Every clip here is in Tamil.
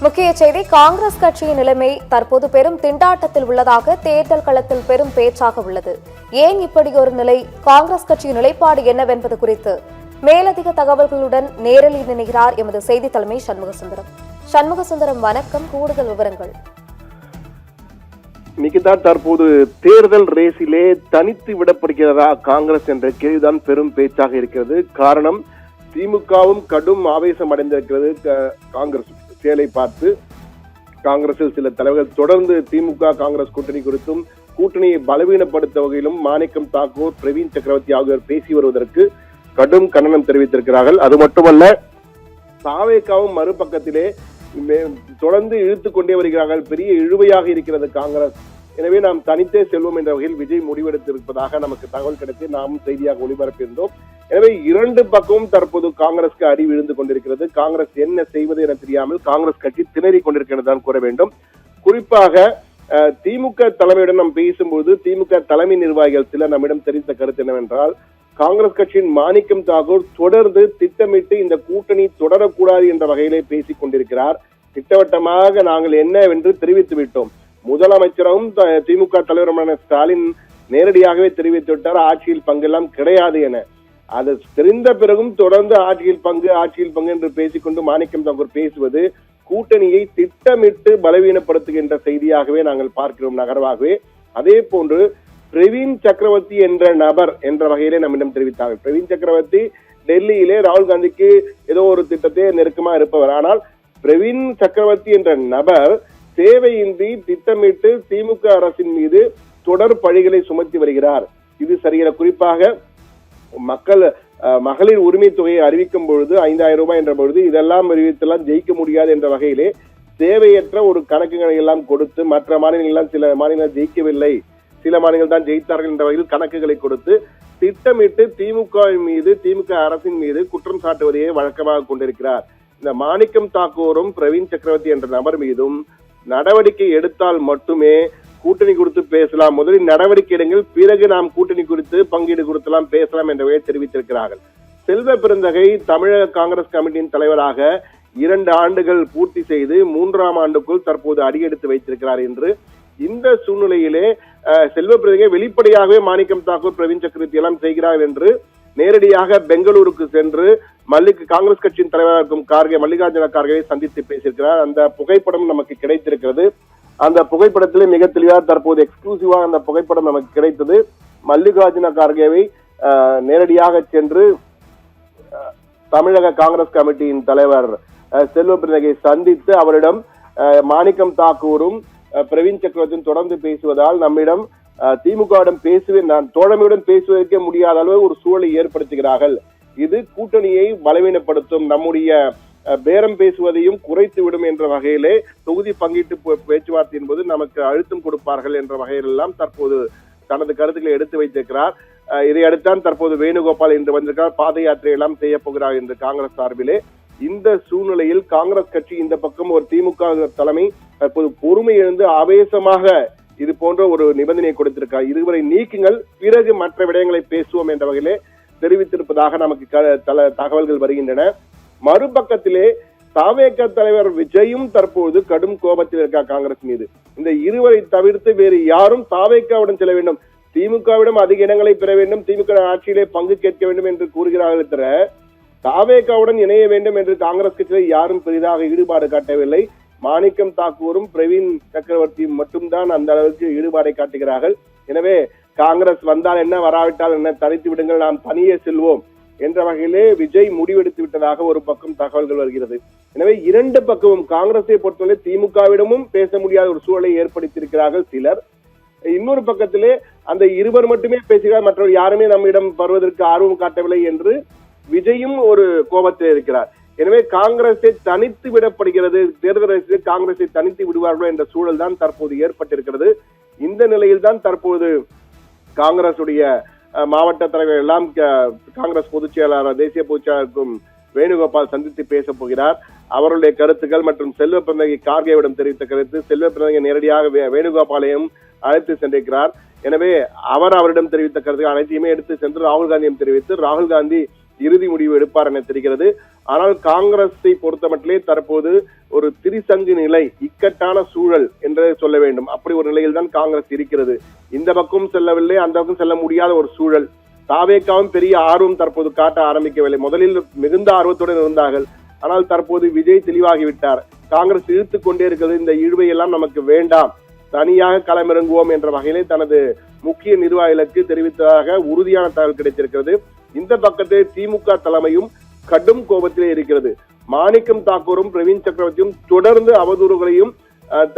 முக்கிய செய்தி. காங்கிரஸ் கட்சியின் நிலைமை தற்போது பெரும் திண்டாட்டத்தில் உள்ளதாக தேர்தல் களத்தில் பெரும் பேச்சாக உள்ளது. ஏன் இப்படி ஒரு நிலை? காங்கிரஸ் கட்சியின் நிலைப்பாடு என்னவென்பது குறித்து மேலதிக தகவல்களுடன் நேரலில் இணைகிறார் எமது செய்தி தலைமை சண்முகசுந்தரம். சண்முகசுந்தரம், வணக்கம். கூடுதல் விவரங்கள். நிகிதா, தற்போது தேர்தல் ரேஸிலே தனித்து விடப்படுகிறதா காங்கிரஸ் என்ற கேள்விதான் பெரும் பேச்சாக இருக்கிறது. காரணம், திமுகவும் கடும் ஆவேசம் அடைந்திருக்கிறது. காங்கிரஸ் செயலை பார்த்து காங்கிரஸில் சில தலைவர்கள் தொடர்ந்து திமுக காங்கிரஸ் கூட்டணி குறித்தும் கூட்டணியை பலவீனப்படுத்த வகையிலும் மாணிக்கம் தாக்கூர், பிரவீன் சக்கரவர்த்தி ஆகியோர் பேசி வருவதற்கு கடும் கண்டனம் தெரிவித்திருக்கிறார்கள். அது மட்டுமல்ல, தாவேகாவும் மறுபக்கத்திலே தொடர்ந்து இழுத்துக் கொண்டே வருகிறார்கள். பெரிய இழுவையாக இருக்கிறது காங்கிரஸ். எனவே நாம் தனித்தே செல்வோம் என்ற வகையில் விஜய் முடிவெடுத்திருப்பதாக நமக்கு தகவல் கிடைத்து நாம் செய்தியாக ஒளிபரப்பியிருந்தோம். எனவே இரண்டு பக்கமும் தற்போது காங்கிரஸ்க்கு அடி விழுந்து கொண்டிருக்கிறது. காங்கிரஸ் என்ன செய்வது என தெரியாமல் காங்கிரஸ் கட்சி திணறிக் கொண்டிருக்கிறது தான் கூற வேண்டும். குறிப்பாக திமுக தலைமையுடன் நாம் பேசும்போது திமுக தலைமை நிர்வாகிகள் சிலர் நம்மிடம் தெரிவித்த கருத்து என்னவென்றால், காங்கிரஸ் கட்சியின் மாணிக்கம் தாக்கூர் தொடர்ந்து திட்டமிட்டு இந்த கூட்டணி தொடரக்கூடாது என்ற வகையிலே பேசிக் கொண்டிருக்கிறார். திட்டவட்டமாக நாங்கள் என்னவென்று தெரிவித்து விட்டோம். முதலமைச்சரும் திமுக தலைவருமான ஸ்டாலின் நேரடியாகவே தெரிவித்து விட்டார், ஆட்சியில் பங்கெல்லாம் கிடையாது என. அது தெரிந்த பிறகும் தொடர்ந்து ஆட்சியில் பங்கு என்று பேசிக்கொண்டு மாணிக்கம் தாக்கூர் பேசுவது கூட்டணியை திட்டமிட்டு பலவீனப்படுத்துகின்ற செய்தியாகவே நாங்கள் பார்க்கிறோம் நகர்வாகவே. அதே போன்று பிரவீன் சக்கரவர்த்தி என்ற நபர் என்ற வகையிலே நம்மிடம் தெரிவித்தார்கள். பிரவீன் சக்கரவர்த்தி டெல்லியிலே ராகுல் காந்திக்கு ஏதோ ஒரு திட்டத்தை நெருக்கமா இருப்பவர். ஆனால் பிரவீன் சக்கரவர்த்தி என்ற நபர் தேவையின்றி திட்டமிட்டு திமுக அரசின் மீது தொடர் பழிகளை சுமத்தி வருகிறார். இது சரியில்லை. குறிப்பாக மகளிர் உரிமை தொகையை அறிவிக்கும் பொழுது 5000 ரூபாய் என்ற பொழுது இதெல்லாம் அறிவித்தெல்லாம் ஜெயிக்க முடியாது என்ற வகையிலே தேவையற்ற ஒரு கணக்குகளை எல்லாம் கொடுத்து, மற்ற மாநிலங்கள் சில மாநிலங்கள் ஜெயிக்கவில்லை, சில மாநிலங்கள் தான் ஜெயித்தார்கள் என்ற வகையில் கணக்குகளை கொடுத்து திட்டமிட்டு திமுக அரசின் மீது குற்றம் சாட்டுவதையே வழக்கமாக கொண்டிருக்கிறார். இந்த மாணிக்கம் தாக்கூரும் பிரவீன் சக்கரவர்த்தி என்ற நபர் மீதும் நடவடிக்கை எடுத்தால் மட்டுமே கூட்டணி குறித்து பேசலாம். முதலில் நடவடிக்கை எடுங்கள், பிறகு நாம் கூட்டணி குறித்து பங்கீடு குறித்தெல்லாம் பேசலாம் என்ற வகையை தெரிவித்திருக்கிறார்கள். செல்வ பெருந்தகை தமிழக காங்கிரஸ் கமிட்டியின் தலைவராக 2 ஆண்டுகள் பூர்த்தி செய்து 3ஆம் ஆண்டுக்குள் தற்போது அடியெடுத்து வைத்திருக்கிறார் என்று. இந்த சூழ்நிலையிலே செல்வ பெருந்தகை வெளிப்படையாகவே மாணிக்கம் தாக்கூர், பிரவீன் சக்கரவர்த்தி எல்லாம் செய்கிறார் என்று நேரடியாக பெங்களூருக்கு சென்று காங்கிரஸ் கட்சியின் தலைவராக இருக்கும் மல்லிகார்ஜுன கார்கேவை சந்தித்து பேசியிருக்கிறார். அந்த புகைப்படம் நமக்கு கிடைத்திருக்கிறது. அந்த புகைப்படத்திலே மிக தெளிவாக தற்போது எக்ஸ்க்ளூசிவாக அந்த புகைப்படம் நமக்கு கிடைத்தது. மல்லிகார்ஜுன கார்கேவை நேரடியாக சென்று தமிழக காங்கிரஸ் கமிட்டியின் தலைவர் செல்வ பெருந்தகை சந்தித்து அவரிடம் மாணிக்கம் தாக்கூரும் பிரவீன் சக்கரவர்த்தியும் தொடர்ந்து பேசுவதால் நம்மிடம் திமுகவிடம் நான் தோழமையுடன் பேசுவதற்கே முடியாத அளவு ஒரு சூழலை ஏற்படுத்துகிறார்கள். இது கூட்டணியை பலவீனப்படுத்தும், நம்முடைய பேரம் பேசுவதையும் குறைத்து விடும் என்ற வகையிலே தொகுதி பங்கீட்டு பேச்சுவார்த்தை என்பது நமக்கு அழுத்தம் கொடுப்பார்கள் என்ற வகையிலெல்லாம் தற்போது தனது கருத்துக்களை எடுத்து வைத்திருக்கிறார். இதையடுத்தான் தற்போது வேணுகோபால் இன்று வந்திருக்கிறார். பாத யாத்திரை எல்லாம் செய்ய போகிறார் என்று காங்கிரஸ் சார்பிலே. இந்த சூழ்நிலையில் காங்கிரஸ் கட்சி இந்த பக்கம் ஒரு திமுக தலைமை தற்போது பொறுமை இழந்து ஆவேசமாக இது போன்ற ஒரு நிபந்தனையை கொடுத்திருக்கார். இதுவரை நீக்குங்கள், பிறகு மற்ற விடயங்களை பேசுவோம் என்ற வகையிலே தெரிவித்திருப்பதாக நமக்கு தகவல்கள் வருகின்றன. மறுபக்கத்திலே தாவேக தலைவர் விஜயும் தற்போது கடும் கோபத்தில் இருக்கார் காங்கிரஸ் மீது. இந்த இருவரை தவிர்த்து வேறு யாரும் தாவேகாவுடன் செல்ல வேண்டும், திமுகவிடம் அதிக இடங்களை பெற வேண்டும், திமுக ஆட்சியிலே பங்கு கேட்க வேண்டும் என்று கூறுகிறார்கள் தவிர தாவேகாவுடன் இணைய வேண்டும் என்று காங்கிரஸ் கட்சியில் யாரும் பெரிதாக ஈடுபாடு காட்டவில்லை. மாணிக்கம் தாக்கூரும் பிரவீன் சக்கரவர்த்தியும் மட்டும்தான் அந்த அளவுக்கு ஈடுபாடை காட்டுகிறார்கள். எனவே காங்கிரஸ் வந்தால் என்ன, வராவிட்டால் என்ன, தனித்து விடுங்கள், நாம் தனியே செல்வோம் என்ற வகையிலே விஜய் முடிவெடுத்து விட்டதாக ஒரு பக்கம் தகவல்கள் வருகிறது. எனவே இரண்டு பக்கமும் காங்கிரஸை பொறுத்தவரை திமுகவிடமும் பேச முடியாத ஒரு சூழலை ஏற்படுத்தியிருக்கிறார்கள் சிலர். இன்னொரு பக்கத்திலே அந்த இருவர் மட்டுமே பேசுகிறார், மற்றவர் யாருமே நம்மிடம் வருவதற்கு ஆர்வம் காட்டவில்லை என்று விஜயும் ஒரு கோபத்தில் இருக்கிறார். எனவே காங்கிரஸை தனித்து விடப்படுகிறது, தேர்தல் காங்கிரஸை தனித்து விடுவார்களோ என்ற சூழல் தான் தற்போது ஏற்பட்டிருக்கிறது. இந்த நிலையில் தான் தற்போது காங்கிரசுடைய மாவட்ட தலைவர் எல்லாம் காங்கிரஸ் பொதுச் செயலாளர், தேசிய பொதுச் செயலாளருக்கும் வேணுகோபால் சந்தித்து பேச போகிறார். அவருடைய கருத்துக்கள் மற்றும் செல்வ பெருந்தகை கார்கேவிடம் தெரிவித்த கருத்து, செல்வ பெருந்தகை நேரடியாக வேணுகோபாலையும் அழைத்து சென்றிருக்கிறார். எனவே அவரிடம் தெரிவித்த கருத்துக்கள் அனைத்தையுமே எடுத்து சென்று ராகுல் காந்தியும் தெரிவித்து, ராகுல் காந்தி இறுதி முடிவு எடுப்பார் என தெரிகிறது. ஆனால் காங்கிரஸை பொறுத்தமட்டிலே தற்போது ஒரு திரிசங்கு நிலை, இக்கட்டான சூழல் என்றே சொல்ல வேண்டும். அப்படி ஒரு நிலையில் தான் காங்கிரஸ் இருக்கிறது. இந்த பக்கம் செல்லவில்லை, அந்த பக்கம் செல்ல முடியாத ஒரு சூழல். தாவேக்காவும் பெரிய ஆர்வம் தற்போது காட்ட ஆரம்பிக்கவில்லை. முதலில் மிகுந்த ஆர்வத்துடன் இருந்தார்கள். ஆனால் தற்போது விஜய் தெளிவாகிவிட்டார். காங்கிரஸ் இழுத்துக் கொண்டே இருக்கிறது, இந்த இழுவை எல்லாம் நமக்கு வேண்டாம், தனியாக களமிறங்குவோம் என்ற வகையிலே தனது முக்கிய நிர்வாகிகளுக்கு தெரிவித்ததாக உறுதியான தகவல் கிடைத்திருக்கிறது. இந்த பக்கத்தில் திமுக தலைமையும் கடும் கோபத்திலே இருக்கிறது. மாணிக்கம் தாக்கூரும் பிரவீன் சக்கரவர்த்தியும் தொடர்ந்து அவதூறுகளையும்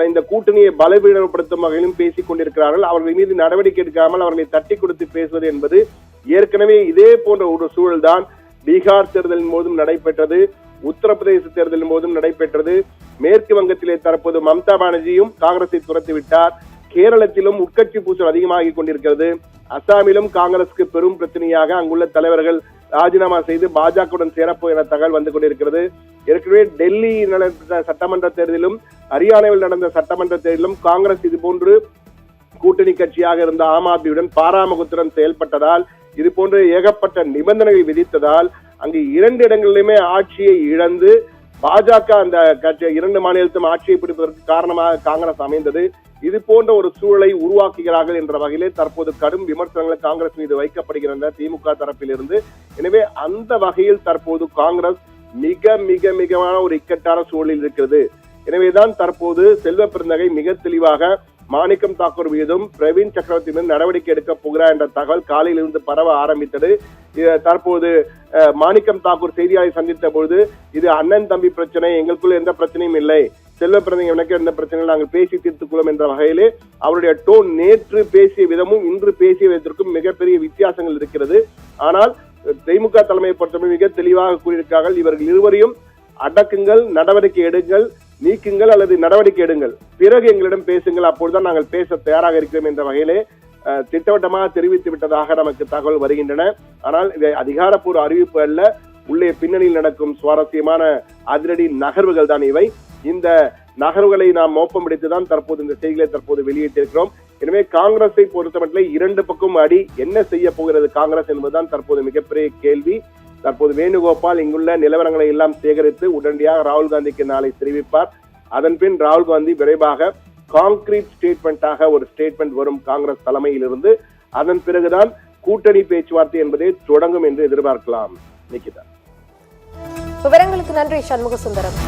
இந்த கூட்டணியை பலவீனப்படுத்தும் வகையிலும் பேசிக் கொண்டிருக்கிறார்கள். அவர்கள் மீது நடவடிக்கை எடுக்காமல் அவர்களை தட்டி கொடுத்து பேசுவது என்பது ஏற்கனவே இதே போன்ற ஒரு சூழல்தான் பீகார் தேர்தலின் போதும் நடைபெற்றது, உத்தரப்பிரதேச தேர்தலின் போதும் நடைபெற்றது. மேற்கு வங்கத்திலே தற்போது மம்தா பானர்ஜியும் காங்கிரஸை துரத்திவிட்டார். கேரளத்திலும் உட்கட்சி பூசல் அதிகமாகி கொண்டிருக்கிறது. அசாமிலும் காங்கிரசுக்கு பெரும் பிரச்சனையாக அங்குள்ள தலைவர்கள் ராஜினாமா செய்து பாஜகவுடன் சேரப்போ என தகவல் வந்து கொண்டிருக்கிறது. ஏற்கனவே டெல்லி நடந்த சட்டமன்ற தேர்தலிலும் ஹரியானாவில் நடந்த சட்டமன்ற தேர்தலிலும் காங்கிரஸ் இது போன்று கூட்டணி கட்சியாக இருந்த ஆம் ஆத்மியுடன் பாராமுகத்துடன் செயல்பட்டதால், இது போன்று ஏகப்பட்ட நிபந்தனைகள் விதித்ததால் அங்கு 2 இடங்களிலுமே ஆட்சியை இழந்து பாஜக அந்த கட்சி 2 மாநிலத்தும் ஆட்சியை பிடிப்பதற்கு காரணமாக காங்கிரஸ் அமைந்தது. இது போன்ற ஒரு சூழலை உருவாக்குகிறார்கள் என்ற வகையிலே தற்போது கடும் விமர்சனங்கள் காங்கிரஸ் மீது வைக்கப்படுகின்றன திமுக தரப்பில் இருந்து. எனவே அந்த வகையில் தற்போது காங்கிரஸ் மிக மிக மிகமான ஒரு இக்கட்டான சூழலில் இருக்கிறது. எனவேதான் தற்போது செல்வ பெருந்தகை மிக தெளிவாக மாணிக்கம் தாக்கூர் மீதும் பிரவீன் சக்கரவர்த்தி மீது நடவடிக்கை எடுக்க போகிறார் என்ற தகவல் காலையில் இருந்து பரவ ஆரம்பித்தது. தற்போது மாணிக்கம் தாக்கூர் செய்தியாளரை சந்தித்த பொழுது, இது அண்ணன் தம்பி பிரச்சனை, எங்களுக்குள்ள எந்த பிரச்சனையும் இல்லை, செல்வ பிறந்தங்க எனக்கு எந்த பிரச்சனையும் நாங்கள் பேசி தீர்த்துக் கொள்ளும் என்ற வகையிலே அவருடைய டோன் நேற்று பேசிய விதமும் இன்று பேசிய விதத்திற்கும் மிகப்பெரிய வித்தியாசங்கள் இருக்கிறது. ஆனால் திமுக தலைமையை பொறுத்தவரை மிக தெளிவாக கூறியிருக்கார்கள், இவர்கள் இருவரையும் அடக்குங்கள், நடவடிக்கை எடுங்கள், நீக்குங்கள் அல்லது நடவடிக்கை எடுங்கள், பிறகு எங்களிடம் பேசுங்கள், அப்பொழுதுதான் நாங்கள் பேச தயாராக இருக்கிறோம் என்ற வகையிலே திட்டவட்டமாக தெரிவித்து விட்டதாக நமக்கு தகவல் வருகின்றன. ஆனால் இது அதிகாரப்பூர்வ அறிவிப்பு அல்ல, உள்ளே பின்னணியில் நடக்கும் சுவாரஸ்யமான அதிரடி நகர்வுகள் தான் இவை. இந்த நகர்வுகளை நாம் மோப்பம் பிடித்துதான் தற்போது இந்த செய்திகளை தற்போது வெளியிட்டிருக்கிறோம். எனவே காங்கிரஸை பொறுத்தமட்டில் 2 பக்கம் அடி, என்ன செய்ய போகிறது காங்கிரஸ் என்பதுதான் தற்போது மிகப்பெரிய கேள்வி. தற்போது வேணுகோபால் இங்குள்ள நிலவரங்களை எல்லாம் சேகரித்து உடனடியாக ராகுல் காந்திக்கு நாளை தெரிவிப்பார். அதன் பின் ராகுல் காந்தி விரைவாக கான்கிரீட் ஸ்டேட்மெண்டாக ஒரு ஸ்டேட்மெண்ட் வரும் காங்கிரஸ் தலைமையில் இருந்து. அதன் பிறகுதான் கூட்டணி பேச்சுவார்த்தை என்பதை தொடங்கும் என்று எதிர்பார்க்கலாம். நிக்கிதா, விவரங்களுக்கு நன்றி சண்முக சுந்தரம்.